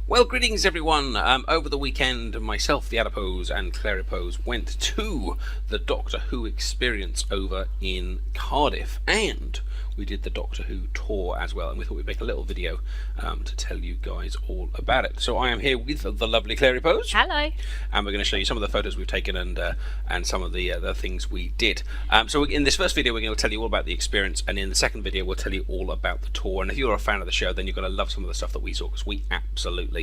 Well, greetings everyone. Over the weekend, myself, the Adipose, and Claries went to the Doctor Who experience over in Cardiff, and we did the Doctor Who tour as well, and we thought we'd make a little video to tell you guys all about it. So I am here with the lovely Claries. Hello. And we're going to show you some of the photos we've taken and some of the things we did. So in this first video, we're going to tell you all about the experience, and in the second video, we'll tell you all about the tour. And if you're a fan of the show, then you're going to love some of the stuff that we saw, because we absolutely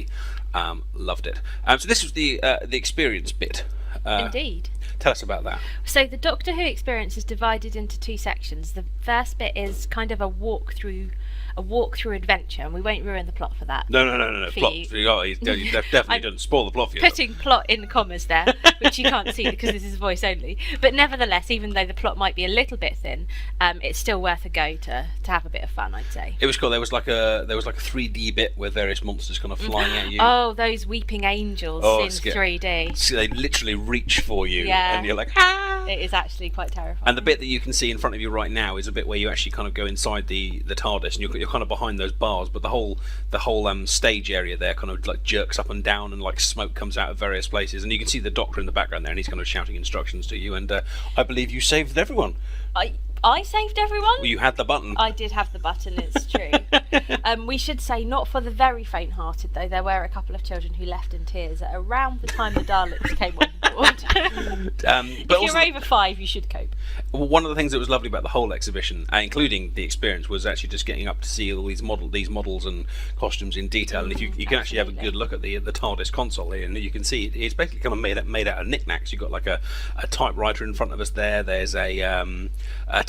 loved it. So this was the experience bit. Indeed. Tell us about that. So the Doctor Who experience is divided into two sections. The first bit is kind of a walkthrough adventure, and we won't ruin the plot for that. No. Plot. You definitely didn't spoil the plot for you. Putting plot in commas there, which you can't see because this is voice only. But nevertheless, even though the plot might be a little bit thin, it's still worth a go to have a bit of fun, I'd say. It was cool. There was like a 3D bit with various monsters kind of flying at you. Oh, those weeping angels in 3D. So they literally reach for you, and you're like, ah! It is actually quite terrifying. And the bit that you can see in front of you right now is a bit where you actually kind of go inside the TARDIS, and you're kind of behind those bars, but the whole stage area there kind of like jerks up and down, and like smoke comes out of various places, and you can see the Doctor in the background there, and he's kind of shouting instructions to you. And I believe you saved everyone. I saved everyone? Well, you had the button. I did have the button, it's true. We should say, not for the very faint-hearted, though. There were a couple of children who left in tears at around the time the Daleks came on board. But if you're over 5, you should cope. One of the things that was lovely about the whole exhibition, including the experience, was actually just getting up to see all these models and costumes in detail. And if you can actually have a good look at the TARDIS console here, and you can see it's basically kind of made out of knickknacks. You've got like a typewriter in front of us there. There's a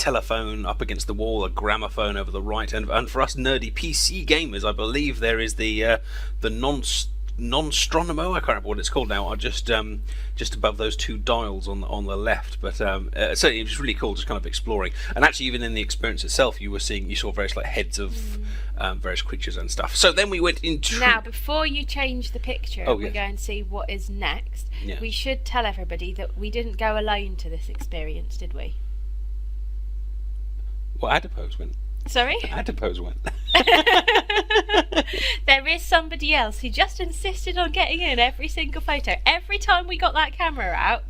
telephone up against the wall, a gramophone over the right, and for us nerdy PC gamers, I believe there is the non-stronomo, I can't remember what it's called now, just above those two dials on the left. But certainly it was really cool, just kind of exploring. And actually, even in the experience itself, you saw various like heads of various creatures and stuff. So then we went into. Now, before you change the picture, we go and see what is next. Yeah. We should tell everybody that we didn't go alone to this experience, did we? Well, Adipose went. Sorry? Adipose went. There is somebody else who just insisted on getting in every single photo. Every time we got that camera out,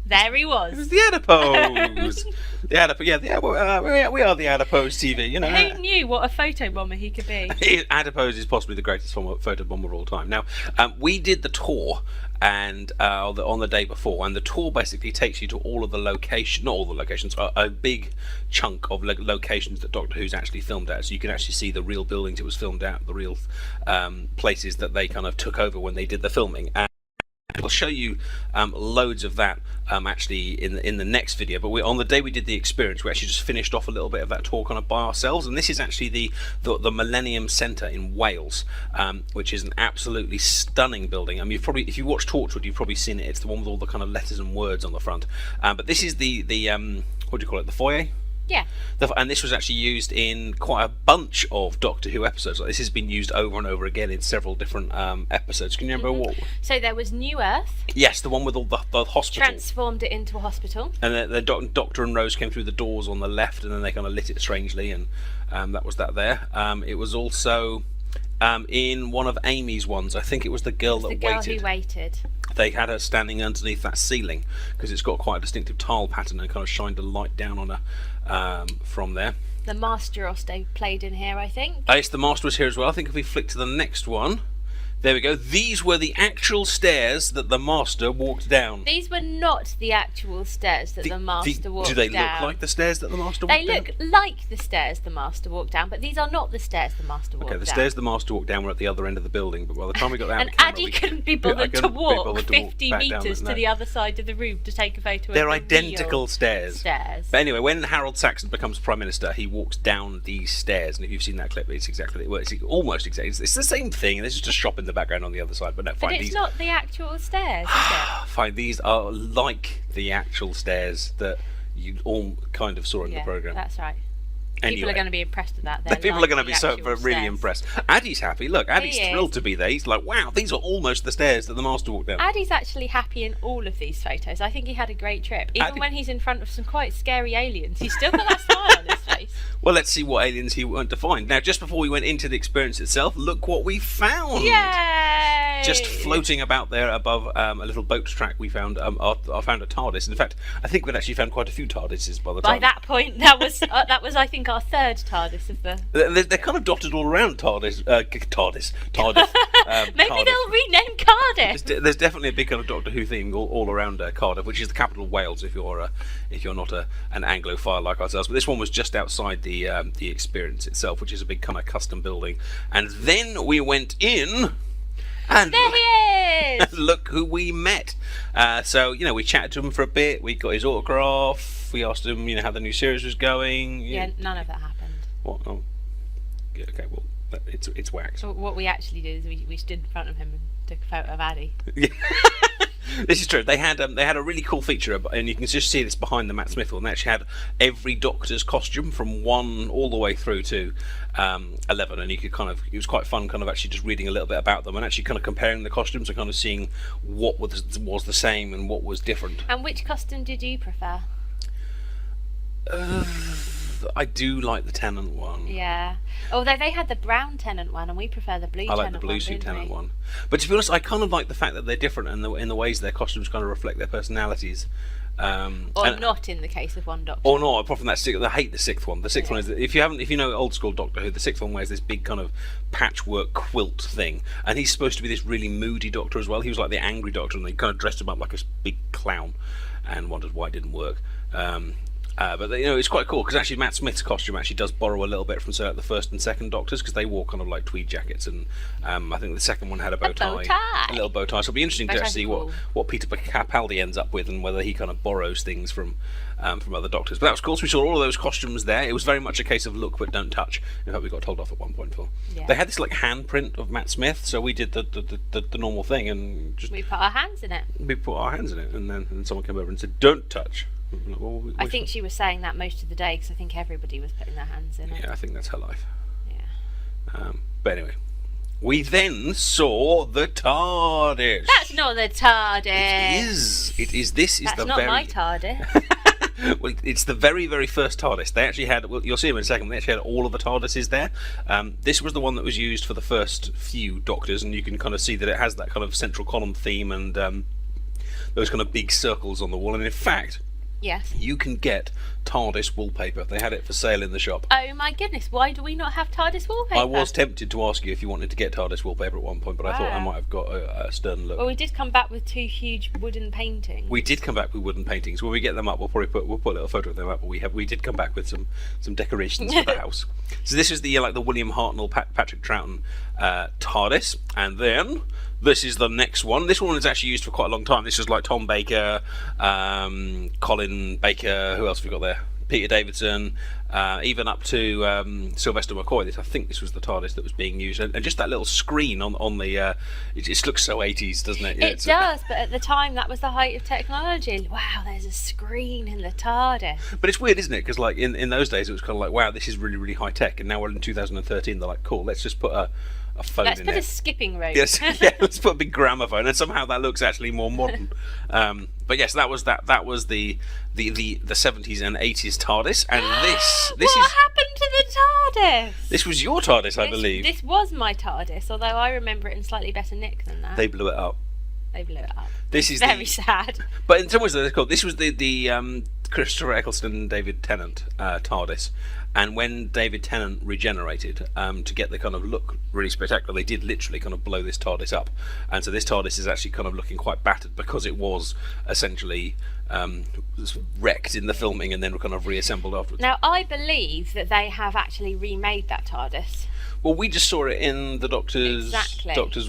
there he was. It was the Adipose. The Adipose. Yeah, we are the TheAdiposeTV. You know. Who knew what a photo bomber he could be? Adipose is possibly the greatest photo bomber of all time. Now, we did the tour. And on the day before, and the tour basically takes you to all of the locations, not all the locations, a big chunk of locations that Doctor Who's actually filmed at, so you can actually see the real buildings it was filmed at, the real places that they kind of took over when they did the filming. And I'll show you loads of that actually in the next video. But on the day we did the experience, we actually just finished off a little bit of that tour kind of by ourselves. And this is actually the Millennium Centre in Wales, which is an absolutely stunning building. I mean, if you watch Torchwood, you've probably seen it. It's the one with all the kind of letters and words on the front. But this is the what do you call it? The foyer. Yeah. And this was actually used in quite a bunch of Doctor Who episodes. Like, this has been used over and over again in several different episodes. Can you remember what? So there was New Earth. Yes, the one with all the hospital. Transformed it into a hospital. And the Doctor and Rose came through the doors on the left, and then they kind of lit it strangely, and that was that there. It was also in one of Amy's ones. I think it was the girl that waited. The girl who waited. They had her standing underneath that ceiling because it's got quite a distinctive tile pattern, and kind of shined a light down on her from there. The Master also played in here, I think. Yes, the Master was here as well. I think if we flick to the next one, there we go. These were the actual stairs that the Master walked down. These were not the actual stairs that the Master walked down. Do they look like the stairs that the Master walked down? They look like the stairs the Master walked down, but these are not the stairs the Master walked down. Okay, the stairs the Master walked down were at the other end of the building, but by the time we got out, and Addy couldn't be bothered to walk 50 metres to the other side of the room to take a photo of They're identical stairs. But anyway, when Harold Saxon becomes Prime Minister, he walks down these stairs, and if you've seen that clip, it's exactly, well, it's almost exactly, it's the same thing, and there's just a shop in the background on the other side. But no, fine. But it's not the actual stairs, is it? Fine, these are like the actual stairs that you all kind of saw in the programme. That's right. Anyway. People are going to be impressed with that. People are going to be really impressed. Addy's happy. Look, Addy's thrilled to be there. He's like, wow, these are almost the stairs that the Master walked down. Addy's actually happy in all of these photos. I think he had a great trip. Even when he's in front of some quite scary aliens, he's still got that smile on his face. Well, let's see what aliens he went to find. Now, just before we went into the experience itself, look what we found! Yay! Just floating about there above a little boat track, we found I found a TARDIS. In fact, I think we'd actually found quite a few TARDISes by the time. By that point, that was I think our third TARDIS of the. They're kind of dotted all around TARDIS. Cardiff. Maybe Cardiff. they'll rename Cardiff. There's definitely a big kind of Doctor Who theme all around Cardiff, which is the capital of Wales. If you're not an Anglophile like ourselves, but this one was just outside the experience itself, which is a big kind of custom building. And then we went in. And there he is! Look who we met. So, we chatted to him for a bit. We got his autograph. We asked him, how the new series was going. Yeah, none of that happened. What? Oh. Yeah, okay, well, it's wax. So what we actually did is we stood in front of him and took a photo of Addy. Yeah. This is true. They had a really cool feature, and you can just see this behind the Matt Smith one. They actually had every Doctor's costume from 1 all the way through to 11, and you could it was quite fun, actually just reading a little bit about them and actually kind of comparing the costumes and kind of seeing what was the same and what was different. And which costume did you prefer? I do like the Tennant one. Yeah. Although they had the brown Tennant one, and we prefer the blue Tennant one. I like the blue suit Tennant one. But to be honest, I kind of like the fact that they're different in the ways their costumes kind of reflect their personalities. Or not in the case of one Doctor. Or not, apart from that I hate the 6th one. The 6th one is, if you know old school Doctor Who, the 6th one wears this big kind of patchwork quilt thing, and he's supposed to be this really moody Doctor as well. He was like the angry Doctor, and they kind of dressed him up like a big clown, and wondered why it didn't work. But it's quite cool because actually Matt Smith's costume actually does borrow a little bit from the 1st and 2nd Doctors, because they wore kind of like tweed jackets, and I think the 2nd one had a bow tie, a little bow tie. So it'll be interesting to see what Peter Capaldi ends up with, and whether he kind of borrows things from other Doctors. But that was cool. So we saw all of those costumes there. It was very much a case of look but don't touch. In fact, we got told off at one point, Phil. Yeah. They had this like handprint of Matt Smith, so we did the normal thing and just we put our hands in it. We put our hands in it, and then someone came over and said, "Don't touch." I think she was saying that most of the day, because I think everybody was putting their hands in it. Yeah, I think that's her life. Yeah. But anyway, we then saw the TARDIS. That's not the TARDIS. It is. This is that's the not very... my TARDIS. Well, it's the very, very first TARDIS. They actually had, you'll see them in a second, they actually had all of the TARDISes there. This was the one that was used for the first few Doctors, and you can kind of see that it has that kind of central column theme and those kind of big circles on the wall. And in fact, yes, you can get TARDIS wallpaper. They had it for sale in the shop. Oh my goodness, why do we not have TARDIS wallpaper? I was tempted to ask you if you wanted to get TARDIS wallpaper at one point, but I thought I might have got a stern look. Well, we did come back with 2 huge wooden paintings. We did come back with wooden paintings. When we get them up, we'll put a little photo of them up. But we did come back with some decorations for the house. So this is the William Hartnell, Patrick Troughton TARDIS, and then this is the next one. This one is actually used for quite a long time. This is like Tom Baker, Colin Baker. Who else have we got there? Peter Davidson, even up to Sylvester McCoy. I think this was the TARDIS that was being used, and just that little screen on the. It just looks so 80s, doesn't it? Yeah, it does, but at the time that was the height of technology. Wow, there's a screen in the TARDIS. But it's weird, isn't it? Because like in those days, it was kind of like, wow, this is really, really high tech, and now we're in 2013. They're like, cool, let's just put a phone let's in put there. A skipping rope. Yes, yeah, let's put a big gramophone, and somehow that looks actually more modern. But yes, that was the 70s and 80s TARDIS, and this what is happened to the TARDIS? This was your TARDIS, I believe. This was my TARDIS, although I remember it in slightly better nick than that. They blew it up. They blew it up. This is very sad. But in some ways, they're cool. This was the Christopher Eccleston, David Tennant TARDIS. And when David Tennant regenerated, to get the kind of look really spectacular, they did literally kind of blow this TARDIS up. And so this TARDIS is actually kind of looking quite battered because it was essentially wrecked in the filming and then kind of reassembled afterwards. Now, I Believe that they have actually remade that TARDIS. Well, we just saw it in the Doctor's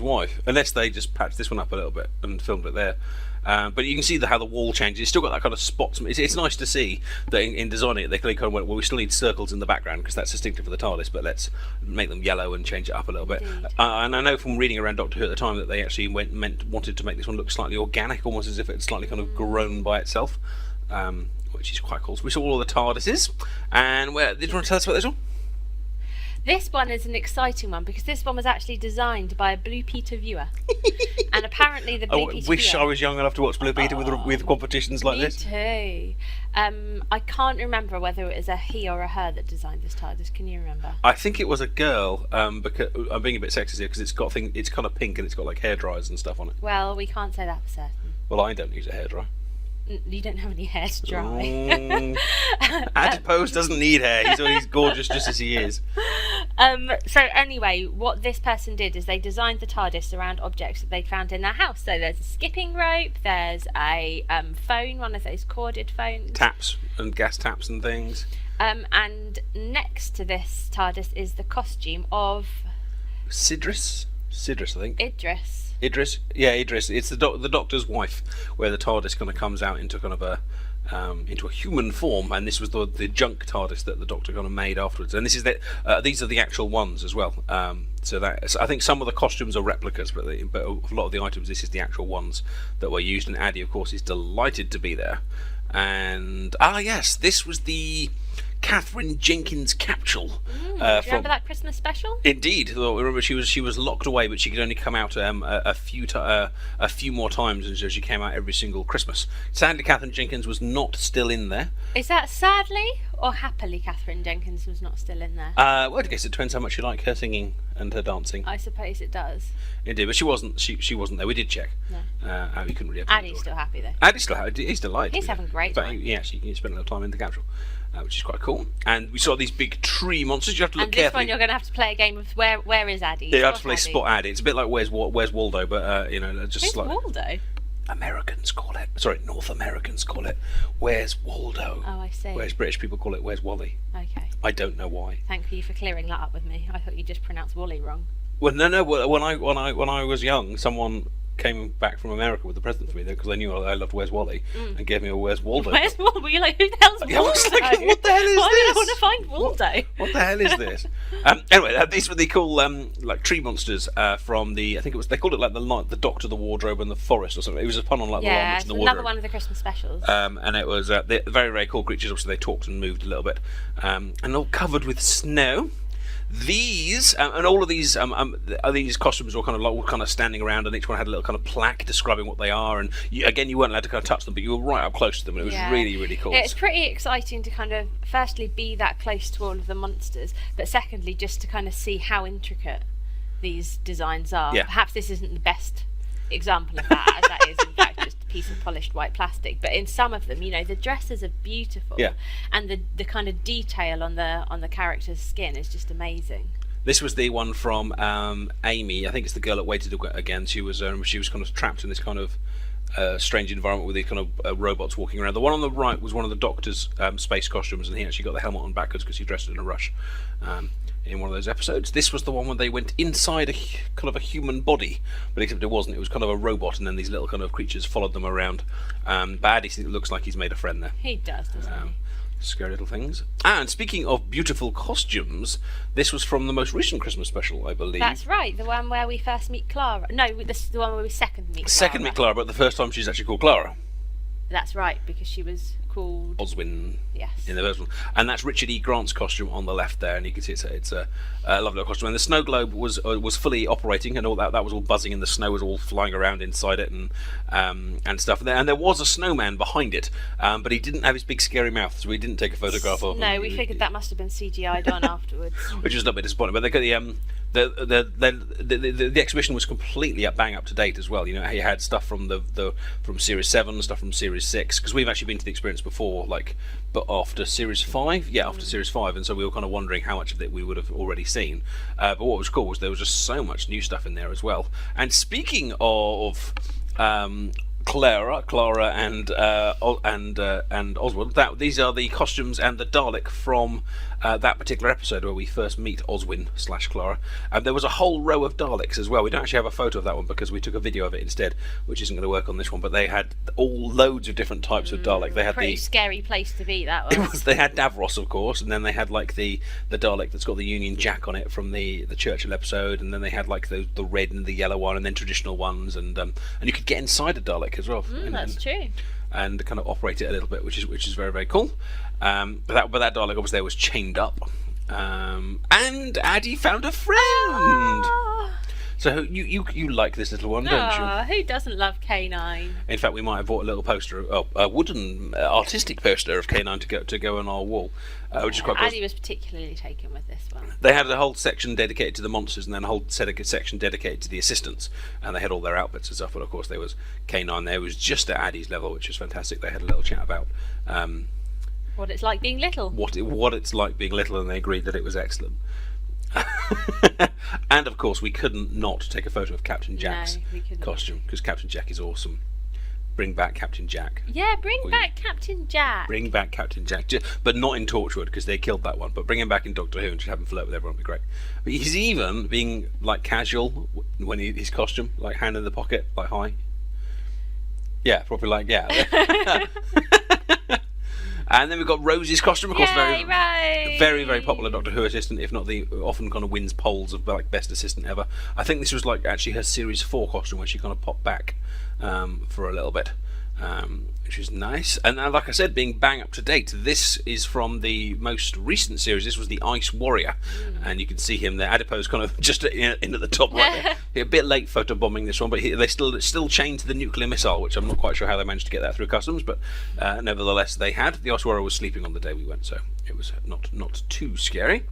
Wife, unless they just patched this one up a little bit and filmed it there. But you can see how the wall changes. It's still got that kind of spots. It's nice to see that in designing it, they kind of went, well, we still need circles in the background because that's distinctive for the TARDIS, but let's make them yellow and change it up a little bit. And I know from reading around Doctor Who at the time that they actually wanted to make this one look slightly organic, almost as if it's slightly kind of grown by itself, which is quite cool. So we saw all the TARDISes, and did you want to tell us about this one? This one is an exciting one because this one was actually designed by a Blue Peter viewer. And apparently the Blue Peter I wish I was young enough to watch Blue Peter with competitions like this. Me too. I can't remember whether it was a he or a her that designed this TARDIS. Can you remember? I think it was a girl. Because I'm being a bit sexist here because it's kind of pink and it's got like hair dryers and stuff on it. Well, we can't say that for certain. Well, I don't use a hairdryer. You don't have any hair to dry. Adipose doesn't need hair. He's gorgeous just as he is. So anyway, what this person did is they designed the TARDIS around objects that they'd found in their house. So there's a skipping rope, there's a phone, one of those corded phones. Taps and gas taps and things. And next to this TARDIS is the costume of... Sidris, I think. Idris. Idris. It's the Doctor's wife, where the TARDIS kind of comes out into kind of into a human form, and this was the junk TARDIS that the Doctor kind of made afterwards. And this is these are the actual ones as well. So I think some of the costumes are replicas, but a lot of the items, this is the actual ones that were used. And Addy, of course, is delighted to be there. And yes, this was the Catherine Jenkins capsule. Do you remember that Christmas special? Indeed. Well, remember she was locked away, but she could only come out a few more times, and so she came out every single Christmas. Sadly, Catherine Jenkins was not still in there. Is that sadly or happily Catherine Jenkins was not still in there? Well, I guess it depends how much you like her singing and her dancing. I suppose it does. Indeed, but she wasn't there. We did check. No. You couldn't really have Addy's still happy though. Addy's still happy. He's delighted. He's having great time. Yeah, she spent a little time in the capsule. Which is quite cool. And we saw these big tree monsters. You have to look carefully. And this one you're going to have to play a game of where is Addy? Yeah, you have to play Spot Addy. It's a bit like Where's Waldo, but just Where's like Waldo? Americans call it. Sorry, North Americans call it Where's Waldo. Oh, I see. Whereas British people call it Where's Wally. Okay. I don't know why. Thank you for clearing that up with me. I thought you just pronounced Wally wrong. Well, no. When I was young, someone came back from America with a present for me because they knew I loved Where's Wally and gave me a Where's Waldo. Where's Waldo? Were you like, who the hell's Waldo? I was like, what the hell is Why this? would I want to find Waldo? What the hell is this? Anyway, these were the cool like tree monsters from the, I think it was, they called it like the Doctor, the Wardrobe and the Forest or something. It was a pun on like the Lion Witch and the Wardrobe. Another one of the Christmas specials. And it was they're very, very cool creatures. Obviously they talked and moved a little bit, and all covered with snow. These and all of these costumes were all kind of standing around, and each one had a little kind of plaque describing what they are. And you weren't allowed to kind of touch them, but you were right up close to them, and it was really, really cool. It's pretty exciting to kind of firstly be that close to all of the monsters, but secondly just to kind of see how intricate these designs are. Yeah. Perhaps this isn't the best example of that, as that is in fact just a piece of polished white plastic, but in some of them, the dresses are beautiful, and the kind of detail on the character's skin is just amazing. This was the one from Amy. I think it's the girl that waited again. She was kind of trapped in this kind of strange environment with these kind of robots walking around. The one on the right was one of the Doctor's space costumes, and he actually got the helmet on backwards because he dressed in a rush in one of those episodes. This was the one where they went inside a kind of a human body, but except it wasn't. It was kind of a robot, and then these little kind of creatures followed them around. But Addy looks like he's made a friend there. He does, doesn't he? Scary little things. And speaking of beautiful costumes, this was from the most recent Christmas special, I believe. That's right, the one where we first meet Clara. No, this is the one where we second meet Clara. Second meet Clara, but the first time she's actually called Clara. That's right, because she was called Oswin. Yes. In the first one, and that's Richard E. Grant's costume on the left there, and you can see it's a lovely little costume. And the snow globe was fully operating, and all that was all buzzing, and the snow was all flying around inside it, and stuff. And there was a snowman behind it, but he didn't have his big scary mouth, so we didn't take a photograph of him. No, we figured that must have been CGI'd on afterwards, which was a little bit disappointing. But they got the exhibition was completely bang up to date as well. He had stuff from from Series 7, stuff from Series 6, because we've actually been to the experience before, but after Series 5, after Series 5, and so we were kind of wondering how much of it we would have already seen. But what was cool was there was just so much new stuff in there as well. And speaking of Clara and Oswald, these are the costumes and the Dalek from that particular episode where we first meet Oswin/Clara. There was a whole row of Daleks as well. We don't actually have a photo of that one because we took a video of it instead, which isn't going to work on this one. But they had loads of different types of Dalek. They had pretty scary place to be. That was. They had Davros, of course, and then they had the Dalek that's got the Union Jack on it from the Churchill episode, and then they had the red and the yellow one, and then traditional ones, and you could get inside a Dalek as well. That's true. And kind of operate it a little bit, which is very, very cool. But that Dalek obviously was chained up, and Addy found a friend. So you like this little one, don't you? Who doesn't love K9? In fact, we might have bought a little poster, a wooden artistic poster of K9 to go on our wall, which is quite cool. Addy was particularly taken with this one. They had a whole section dedicated to the monsters, and then a whole section dedicated to the assistants, and they had all their outfits and stuff. But of course, there was K9 there, was just at Addy's level, which was fantastic. They had a little chat about what it's like being little. What it's like being little, and they agreed that it was excellent. And of course, we couldn't not take a photo of Captain Jack's costume, because Captain Jack is awesome. Bring back Captain Jack. Yeah, bring back Captain Jack. Bring back Captain Jack, but not in Torchwood, because they killed that one. But bring him back in Doctor Who and just have him flirt with everyone would be great. But he's even being like casual when his costume, like hand in the pocket, like hi. Yeah, probably like yeah. And then we've got Rosie's costume, of course, very, very popular Doctor Who assistant, if not the often kind of wins polls of like best assistant ever. I think this was like actually her Series 4 costume, where she kind of popped back for a little bit, which is nice. And like I said, being bang up to date, this is from the most recent series. This was the Ice Warrior, and you can see him there. Adipose kind of just in at the top right there. A bit late photobombing this one, but they still chained to the nuclear missile, which I'm not quite sure how they managed to get that through customs, but nevertheless they had. The Ice Warrior was sleeping on the day we went, so it was not too scary.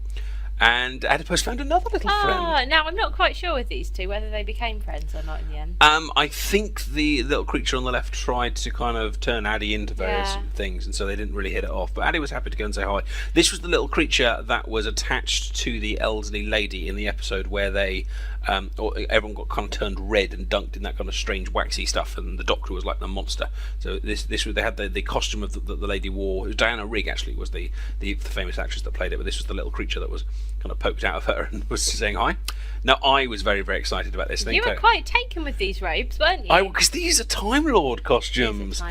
And Adipose found another little friend. Now I'm not quite sure with these two whether they became friends or not in the end. I think the little creature on the left tried to kind of turn Addy into various things, and so they didn't really hit it off. But Addy was happy to go and say hi. This was the little creature that was attached to the elderly lady in the episode where they, everyone got kind of turned red and dunked in that kind of strange waxy stuff, and the Doctor was like the monster. So they had the costume of the lady wore. It was Diana Rigg actually was the famous actress that played it, but this was the little creature that was kind of poked out of her and was saying hi. Now I was very, very excited about this. You were quite taken with these robes, weren't you? Because these are Time Lord costumes.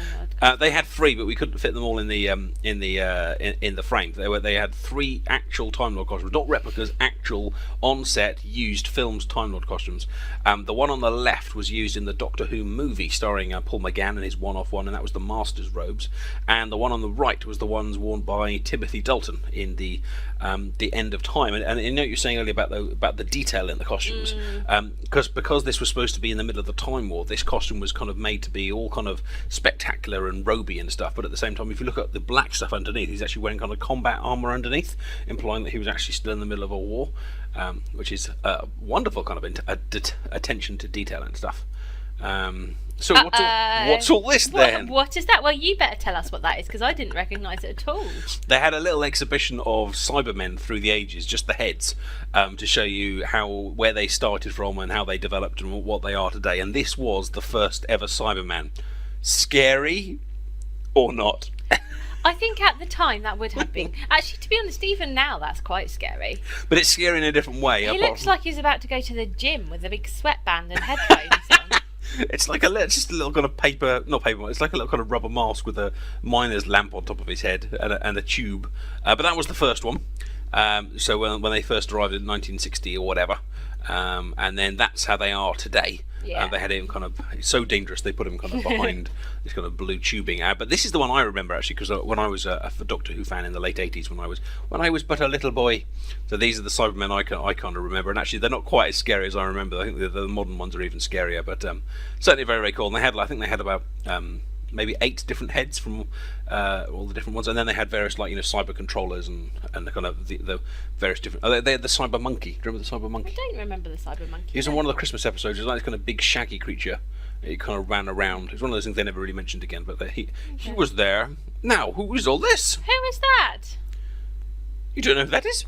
They had 3, but we couldn't fit them all in the frame. They had 3 actual Time Lord costumes, not replicas, actual on-set used filmed Time Lord costumes. The one on the left was used in the Doctor Who movie starring Paul McGann and his one-off one, and that was the Master's robes. And the one on the right was the ones worn by Timothy Dalton in the End of Time. And you know what you're saying earlier about the detail in the costumes, because this was supposed to be in the middle of the Time War. This costume was kind of made to be all kind of spectacular and roby and stuff, but at the same time, if you look at the black stuff underneath, he's actually wearing kind of combat armor underneath, implying that he was actually still in the middle of a war, which is a wonderful kind of attention to detail and stuff. So what's all this then? What is that? Well, you better tell us what that is, because I didn't recognise it at all. They had a little exhibition of Cybermen through the ages, just the heads, to show you where they started from and how they developed and what they are today. And this was the first ever Cyberman. Scary or not? I think at the time that would have been. Actually, to be honest, even now that's quite scary. But it's scary in a different way. He looks like he's about to go to the gym with a big sweatband and headphones on. It's just a little kind of not paper. It's like a little kind of rubber mask with a miner's lamp on top of his head and a tube. But that was the first one. So when they first arrived in 1960 or whatever, and then that's how they are today. Yeah. They had him kind of so dangerous they put him kind of behind this kind of blue tubing. But this is the one I remember actually, because when I was a Doctor Who fan in the late 80s, when I was but a little boy. So these are the Cybermen I kind of remember, and actually they're not quite as scary as I remember. I think the modern ones are even scarier, but certainly very, very cool. And I think they had about maybe 8 different heads from all the different ones, and then they had various cyber controllers and the kind of the various different. They had the Cyber Monkey. Do you remember the Cyber Monkey? I don't remember the Cyber Monkey. He was in one of the Christmas episodes. It was like this kind of big shaggy creature. He kind of ran around. It was one of those things they never really mentioned again, but he was there. Now, who is all this? Who is that? You don't know who that is?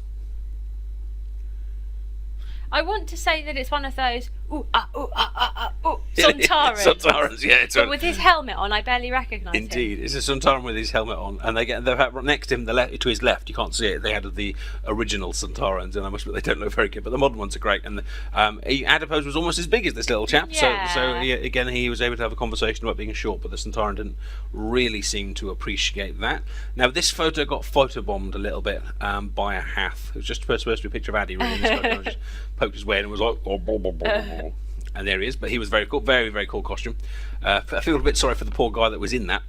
I want to say that it's one of those Sontarans. Sontarans, yeah. But with his helmet on, I barely recognise him. Indeed, it's a Sontaran with his helmet on, and they're next to him, to his left. You can't see it. They had the original Sontarans, and I must admit they don't look very good, but the modern ones are great. And Adipose was almost as big as this little chap, yeah. so again he was able to have a conversation about being short, but the Sontaran didn't really seem to appreciate that. Now this photo got photobombed a little bit by a Hath. It was just supposed to be a picture of Addy really in this photo, and just poked his way in and was like, and there he is. But he was very cool, very, very cool costume. I feel a bit sorry for the poor guy that was in that.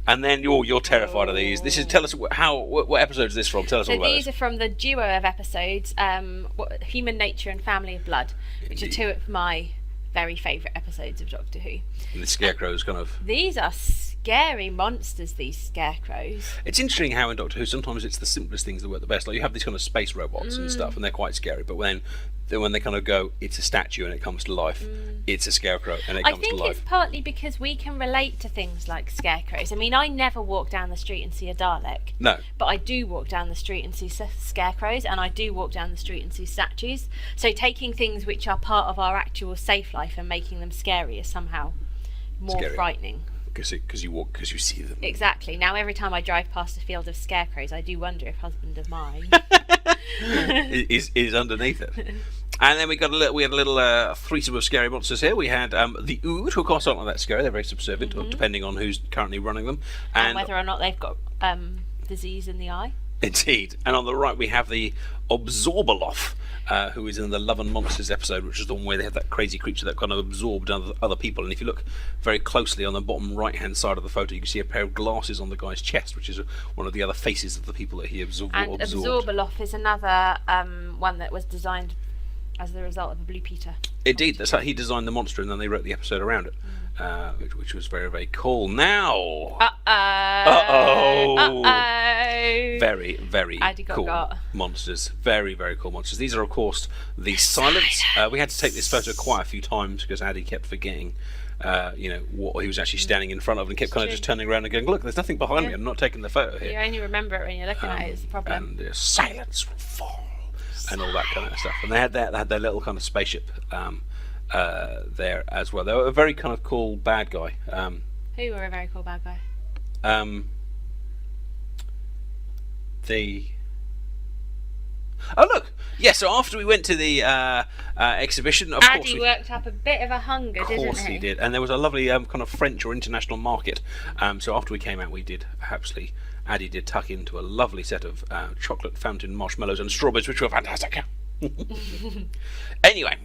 And then you're terrified of these. This is tell us what episode is this from? Tell us all about these are from the duo of episodes, Human Nature and Family of Blood, which are two of my very favourite episodes of Doctor Who. And the scarecrows kind of. These are scary monsters. These scarecrows. It's interesting how in Doctor Who sometimes it's the simplest things that work the best. Like you have these kind of space robots and stuff, and they're quite scary. But when they kind of go, it's a statue and it comes to life. It's a scarecrow and it comes to life. I think it's partly because we can relate to things like scarecrows. I mean, I never walk down the street and see a Dalek. No. But I do walk down the street and see scarecrows, and I do walk down the street and see statues. So taking things which are part of our actual safe life and making them scary is somehow more frightening. Because you see them. Exactly. Now every time I drive past a field of scarecrows, I do wonder if husband of mine is underneath it. And then we had a little threesome of scary monsters here. We had the Ood, who of course aren't that scary. They're very subservient, depending on who's currently running them, and whether or not they've got disease in the eye. Indeed. And on the right we have the Absorbaloff, who is in the Love and Monsters episode, which is the one where they have that crazy creature that kind of absorbed other people. And if you look very closely on the bottom right hand side of the photo, you can see a pair of glasses on the guy's chest, which is one of the other faces of the people that he absorbed. And Absorbaloff is another one that was designed as the result of a Blue Peter. Indeed, that's how he designed the monster, and then they wrote the episode around it, which was very, very cool. Now, very, very cool monsters. Very, very cool monsters. These are, of course, the Silence. We had to take this photo quite a few times because Addy kept forgetting, what he was actually standing in front of, and kept kind of just turning around and going, "Look, there's nothing behind me. I'm not taking the photo here." You only remember it when you're looking at it. It's the problem. And silence will fall. And all that kind of stuff, and they had their little kind of spaceship there as well. They were a very kind of cool bad guy. Who were a very cool bad guy? Oh look, yeah. So after we went to the exhibition, of course Addy worked up a bit of a hunger, didn't he? Of course he did, and there was a lovely kind of French or international market. So after we came out, we did actually. Addy did tuck into a lovely set of chocolate fountain marshmallows and strawberries, which were fantastic. Anyway,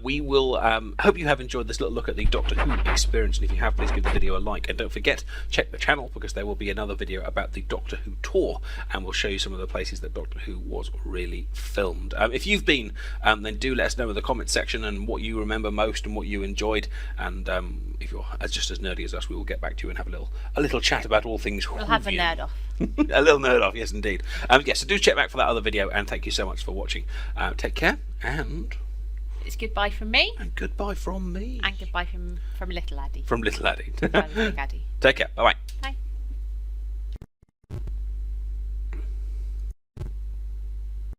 we will hope you have enjoyed this little look at the Doctor Who experience, and if you have, please give the video a like, and don't forget, check the channel because there will be another video about the Doctor Who tour, and we'll show you some of the places that Doctor Who was really filmed. If you've been, then do let us know in the comments section and what you remember most and what you enjoyed, and if you're just as nerdy as us, we will get back to you and have a little chat about all things Whovian. We'll have a nerd off. A little nerd off, yes indeed. So do check back for that other video, and thank you so much for watching. Take care, and it's goodbye from me. And goodbye from me. And goodbye from little Addy. From little Addy. Big Addy. Take care. Bye-bye. Bye.